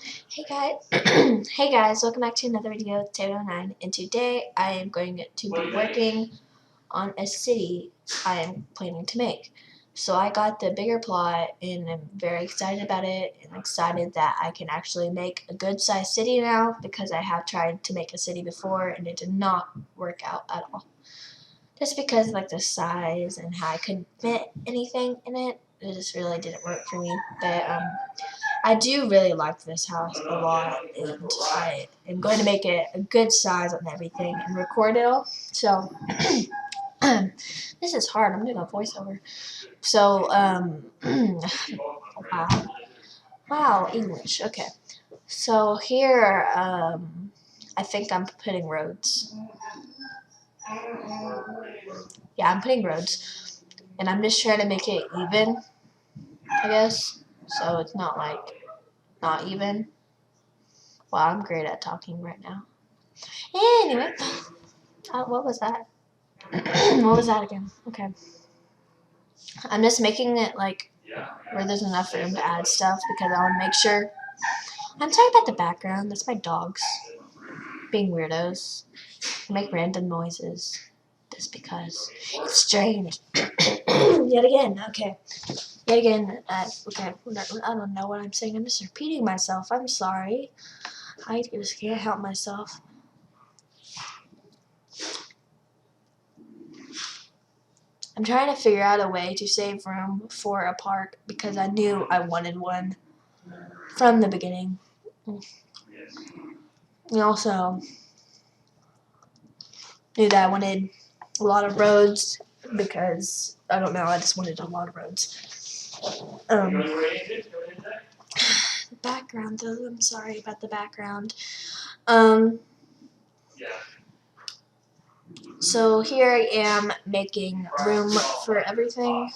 Hey guys, hey guys, welcome back to another video with Tato9, and today I am going to be working on a city I am planning to make. So I got the bigger plot and I'm very excited about it, and excited that I can actually make a good sized city now, because I have tried to make a city before and it did not work out at all. Just because like the size and how I couldn't fit anything in it, it just really didn't work for me. But I do really like this house a lot, and I am going to make it a good size on everything and record it all. So, this is hard. I'm doing a voiceover. So, wow, English. Okay. So here, I think I'm putting roads. Yeah, I'm putting roads, and I'm just trying to make it even, I guess. So it's not like not even. Wow, I'm great at talking right now. Anyway, what was that? What was that again? Okay. I'm just making it like where there's enough room to add stuff, because I want to make sure. I'm sorry about the background. That's my dogs being weirdos. They make random noises just because. It's strange. Yet again. Okay. Yet again. Okay. I don't know what I'm saying. I'm just repeating myself. I'm sorry. I just can't help myself. I'm trying to figure out a way to save room for a park, because I knew I wanted one from the beginning. And also knew that I wanted a lot of roads, because I don't know, I just wanted a lot of roads. Background though, I'm sorry about the background. So here I am making room for everything.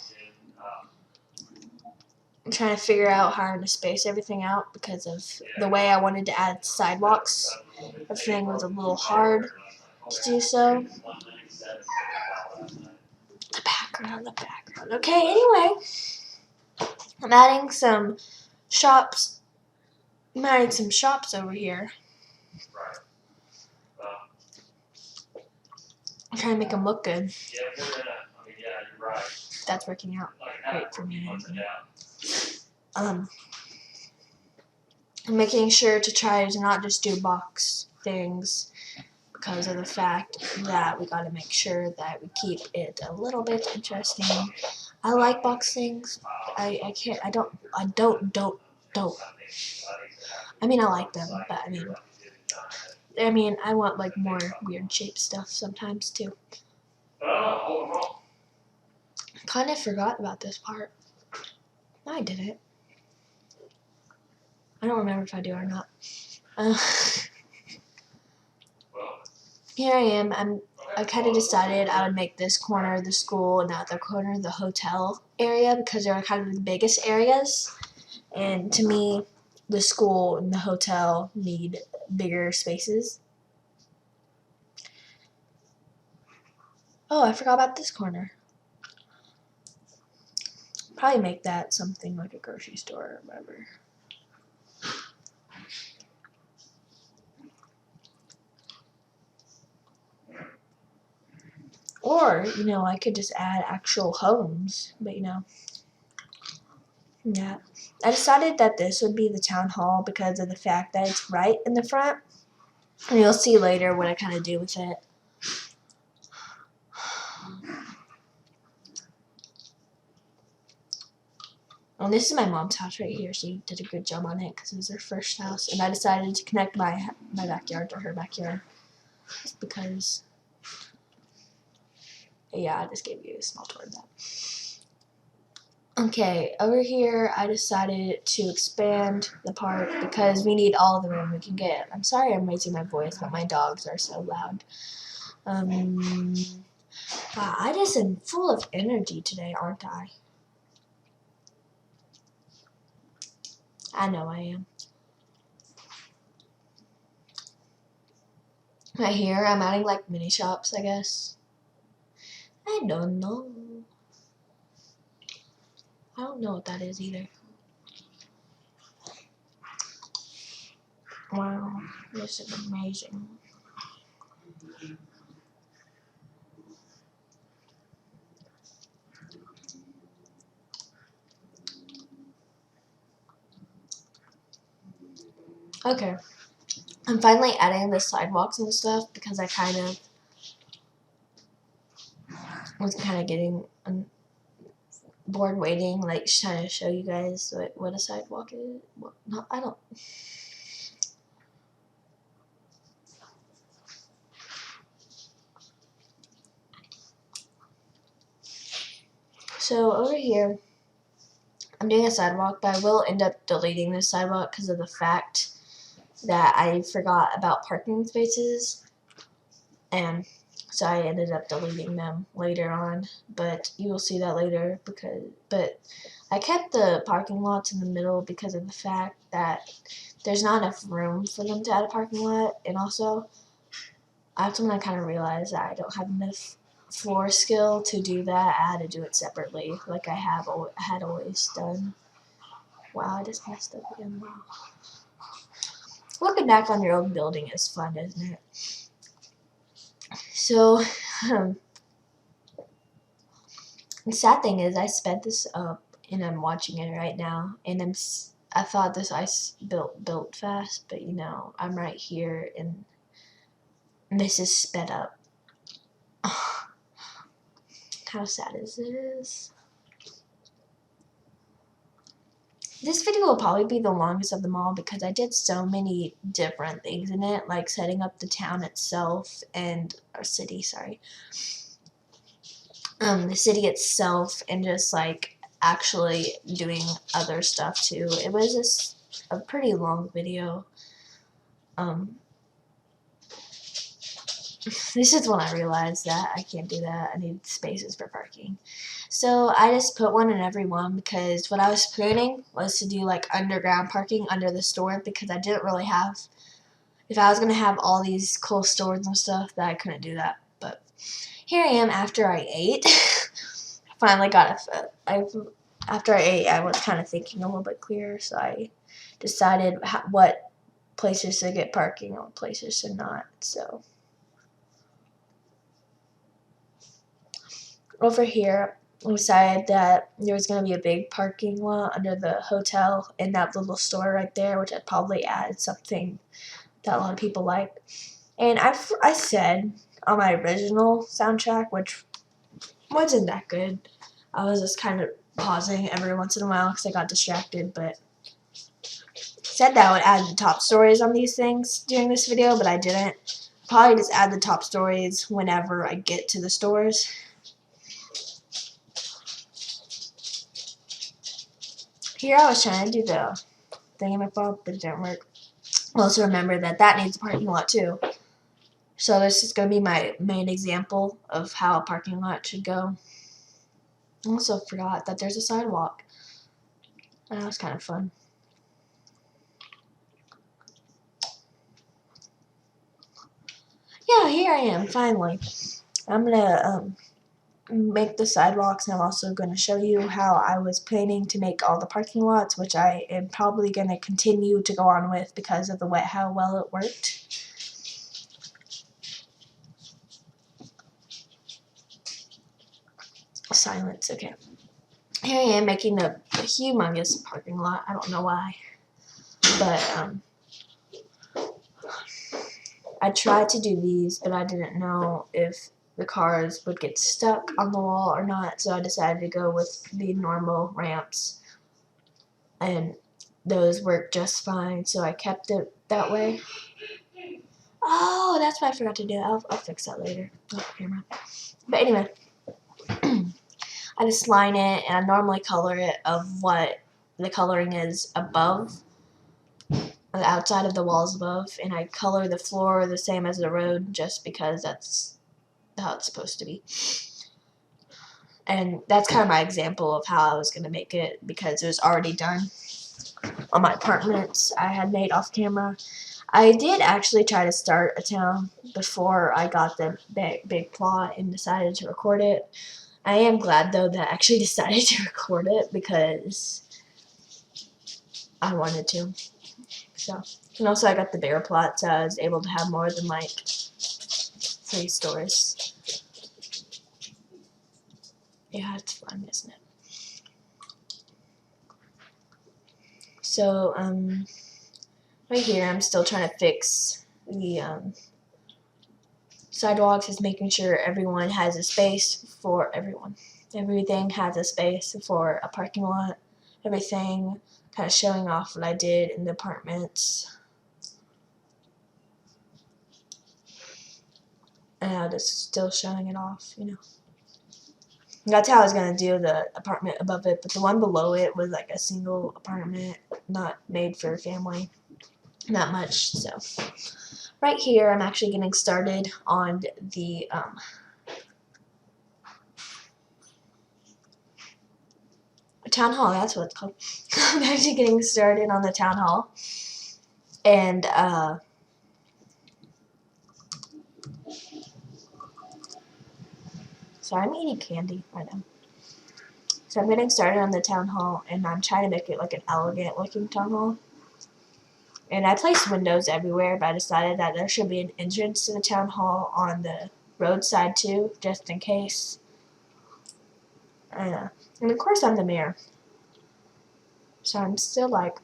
I'm trying to figure out how I'm going to space everything out, because of the way I wanted to add sidewalks. Everything was a little hard to do so. The background. Okay, anyway. I'm adding some shops. Over here. I'm trying to make them look good. That's working out great for me. I'm making sure to try to not just do box things, because of the fact that we got to make sure that we keep it a little bit interesting. I like box things. I can't. I don't. I mean, I like them, but I mean, I want like more weird shaped stuff sometimes too. Kind of forgot about this part. No, I didn't. I don't remember if I do or not. Here I am. I kind of decided I would make this corner the school and the other corner the hotel area, because they're kind of the biggest areas. And to me, the school and the hotel need bigger spaces. Oh, I forgot about this corner. Probably make that something like a grocery store or whatever. Or, I could just add actual homes, but yeah. I decided that this would be the town hall, because of the fact that it's right in the front. And you'll see later what I kind of do with it. Well, this is my mom's house right here. She did a good job on it, because it was her first house. And I decided to connect my backyard to her backyard. Just because, yeah, I just gave you a small tour of that. Okay, over here I decided to expand the park, because we need all the room we can get. I'm sorry I'm raising my voice, but my dogs are so loud. Wow, I just am full of energy today, aren't I? I know I am. Right here, I'm adding like mini shops, I guess. I don't know. I don't know what that is either. Wow, this is amazing. Okay, I'm finally adding the sidewalks and stuff because I kind of was kind of getting bored waiting, like trying to show you guys what a sidewalk is. Well, no, I don't. So over here, I'm doing a sidewalk, but I will end up deleting this sidewalk because of the fact that I forgot about parking spaces, and so I ended up deleting them later on. But you will see that later but I kept the parking lots in the middle because of the fact that there's not enough room for them to add a parking lot, and also after when I kind of realized that I don't have enough floor skill to do that, I had to do it separately, like I had always done. Wow, I just messed up again. Wow. Looking back on your own building is fun, isn't it? So, the sad thing is I sped this up and I'm watching it right now, and I thought this ice built fast, but you know, I'm right here and this is sped up. How sad is this? This video will probably be the longest of them all because I did so many different things in it, like setting up the town itself and or city, sorry. The city itself and just like actually doing other stuff too. It was just a pretty long video. This is when I realized that I can't do that. I need spaces for parking. So I just put one in every one because what I was planning was to do like underground parking under the store because I didn't really have, if I was going to have all these cool stores and stuff, that I couldn't do that. But here I am after I ate. Finally got after I ate, I was kind of thinking a little bit clearer, so I decided what places to get parking and what places to not. So over here, we decided that there was going to be a big parking lot under the hotel in that little store right there, which I'd probably add something that a lot of people like. And I said on my original soundtrack, which wasn't that good, I was just kind of pausing every once in a while because I got distracted, but said that I would add the top stories on these things during this video, but I didn't. Probably just add the top stories whenever I get to the stores. Here I was trying to do the thingamabob, but it didn't work. Also remember that needs a parking lot too. So this is going to be my main example of how a parking lot should go. I also forgot that there's a sidewalk. That was kind of fun. Yeah, here I am, finally. I'm going to make the sidewalks, and I'm also going to show you how I was planning to make all the parking lots, which I am probably going to continue to go on with because of how well it worked. Silence, okay. Here I am making a humongous parking lot. I don't know why, but I tried to do these, but I didn't know if the cars would get stuck on the wall or not, so I decided to go with the normal ramps, and those worked just fine, so I kept it that way. Oh, that's what I forgot to do. I'll fix that later. Off camera. But anyway, I just line it, and I normally color it of what the coloring is above, on the outside of the walls above, and I color the floor the same as the road just because that's how it's supposed to be. And that's kind of my example of how I was going to make it because it was already done on my apartments I had made off camera. I did actually try to start a town before I got the big plot and decided to record it. I am glad though that I actually decided to record it because I wanted to. So, and also I got the bear plot, so I was able to have more than like 3 stores. Yeah, it's fun, isn't it? So, right here I'm still trying to fix the sidewalks, is making sure everyone has a space for everyone. Everything has a space for a parking lot. Everything, kind of showing off what I did in the apartments. And I was still showing it off, you know. That's how I was going to do the apartment above it, but the one below it was like a single apartment, not made for a family. Not much, so. Right here, I'm actually getting started on the town hall. That's what it's called. I'm actually getting started on the town hall, and sorry, I'm eating candy right now. So I'm getting started on the town hall, and I'm trying to make it like an elegant looking town hall. And I placed windows everywhere, but I decided that there should be an entrance to the town hall on the roadside too, just in case. And of course I'm the mayor. So I'm still like,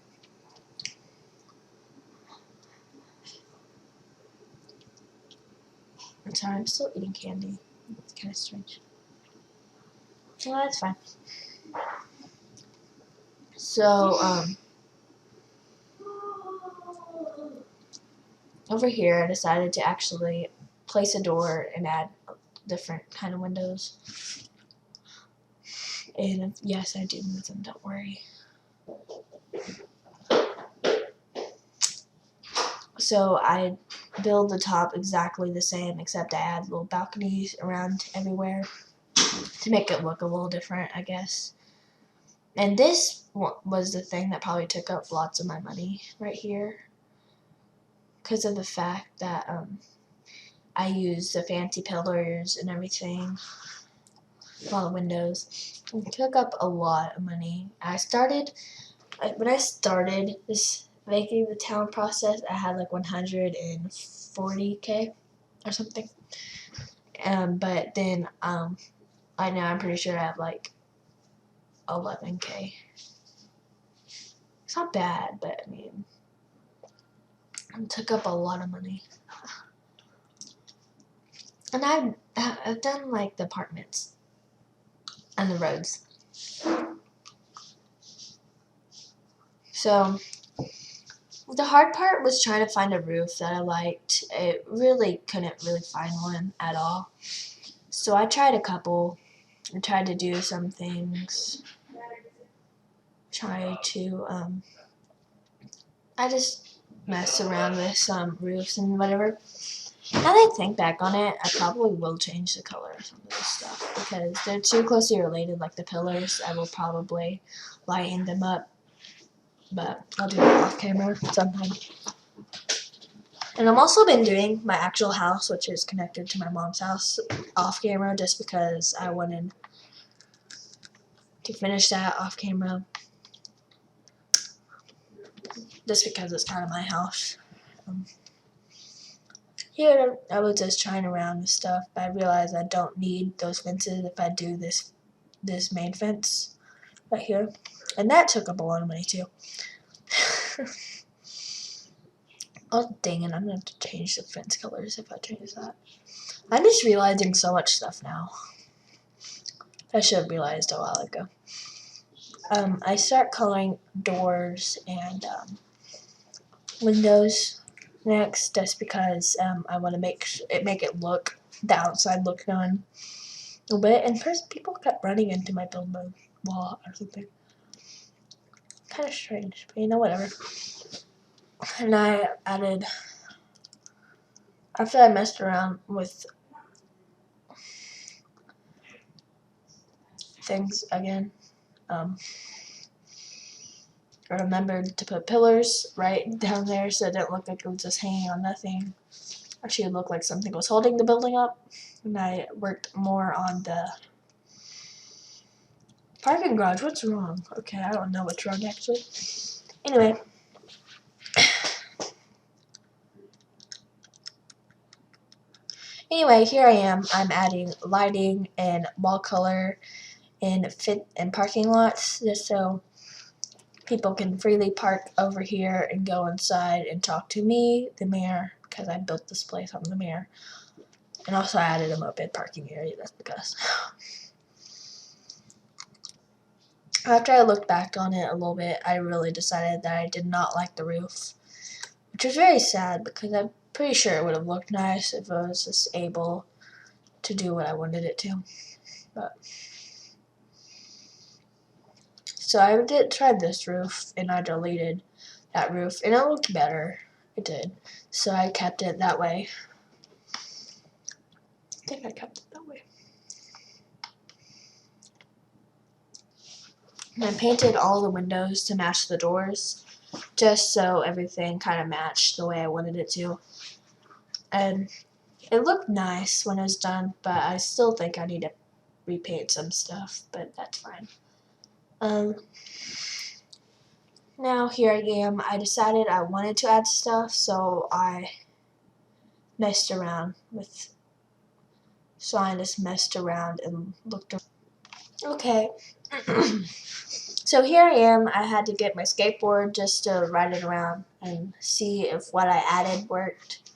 I'm sorry, I'm still eating candy. It's kind of strange. Well, that's fine. So, over here I decided to actually place a door and add different kind of windows. And yes, I do move them, don't worry. So I build the top exactly the same, except I add little balconies around everywhere to make it look a little different, I guess. And this was the thing that probably took up lots of my money right here, because of the fact that I used the fancy pillars and everything, all the windows. It took up a lot of money. When I started this making the town process, I had like 140K or something. But then right now I'm pretty sure I have like 11K. It's not bad, but I mean, it took up a lot of money. And I've done like the apartments and the roads. So the hard part was trying to find a roof that I liked. It really couldn't really find one at all. So I tried a couple. I tried to do some things. I just mess around with some roofs and whatever. Now that I think back on it, I probably will change the color of some of this stuff because they're too closely related, like the pillars. I will probably lighten them up, but I'll do that off camera sometime. And I've also been doing my actual house, which is connected to my mom's house, off camera just because I wanted to finish that off camera. Just because it's kind of my house. Here I was just trying around with stuff, but I realized I don't need those fences if I do this main fence right here. And that took up a lot of money too. Oh dang it, I'm gonna have to change the fence colors if I change that. I'm just realizing so much stuff now. I should have realized a while ago. I start coloring doors and windows next, just because I want to make it look, the outside look done a bit. And first, people kept running into my building wall or something. Kind of strange, but you know, whatever. And I added, after I messed around with things again, I remembered to put pillars right down there so it didn't look like it was just hanging on nothing. Actually, it looked like something was holding the building up. And I worked more on the parking garage. What's wrong? Okay, I don't know what's wrong actually. Anyway, Anyway, here I am. I'm adding lighting and wall color and fit and parking lots just so people can freely park over here and go inside and talk to me, the mayor, because I built this place. I'm the mayor. And also I added a moped parking area. That's because after I looked back on it a little bit, I really decided that I did not like the roof, which was very sad because I'm pretty sure it would have looked nice if I was just able to do what I wanted it to. But so I did try this roof and I deleted that roof and it looked better. It did. So I kept it that way. I think I kept it that way. And I painted all the windows to match the doors, just so everything kind of matched the way I wanted it to. And it looked nice when it was done, but I still think I need to repaint some stuff, but that's fine. Now here I am. I decided I wanted to add stuff, so I messed around with. So I just messed around and looked around. Okay. So here I am. I had to get my skateboard just to ride it around and see if what I added worked.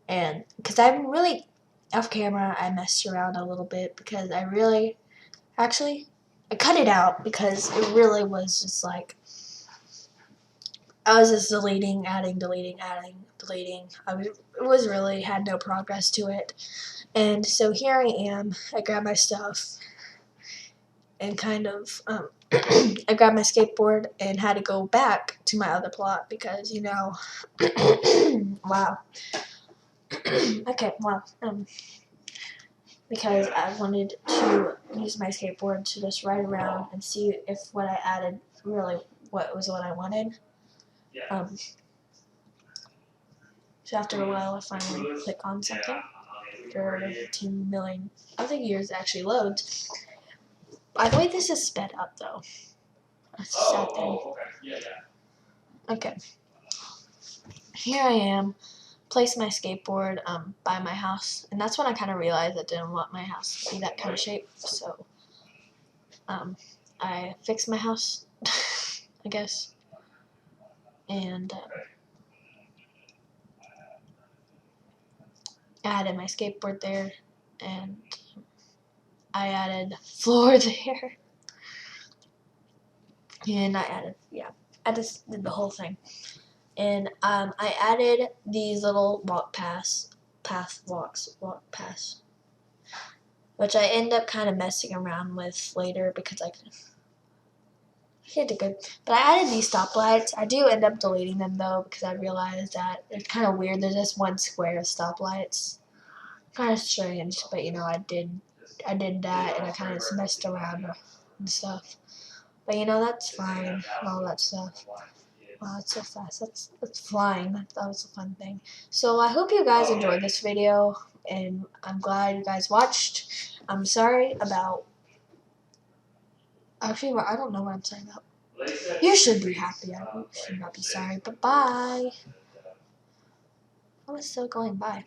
And because I'm really off camera, I messed around a little bit because I really, actually, I cut it out because it really was just like, I was just deleting, adding, deleting, adding, deleting. It was really, had no progress to it. And so here I am. I grabbed my stuff and kind of, I grabbed my skateboard and had to go back to my other plot because, you know, wow. Okay, well, because I wanted to use my skateboard to just ride around and see if what I added really what I wanted. So after a while, I finally click on something. After 10 million other years actually loads. By the way, this is sped up though. That's a sad thing. Okay. Here I am. Place my skateboard by my house, and that's when I kind of realized I didn't want my house to be that kind of shape. So I fixed my house, I guess, and I added my skateboard there, and I added floor there, and I just did the whole thing, and I added these little walk paths, which I end up kind of messing around with later because I hit it good. But I added these stoplights. I do end up deleting them though because I realized that it's kind of weird. There's just one square of stoplights. Kind of strange, but you know I did that and I kind of messed around and stuff. But you know that's fine. All that stuff. Wow, it's so fast. That's flying. That was a fun thing. So I hope you guys enjoyed this video, and I'm glad you guys watched. I'm sorry about. Actually, I don't know what I'm sorry about. You should be happy. I should not be sorry. But bye. I was still going by.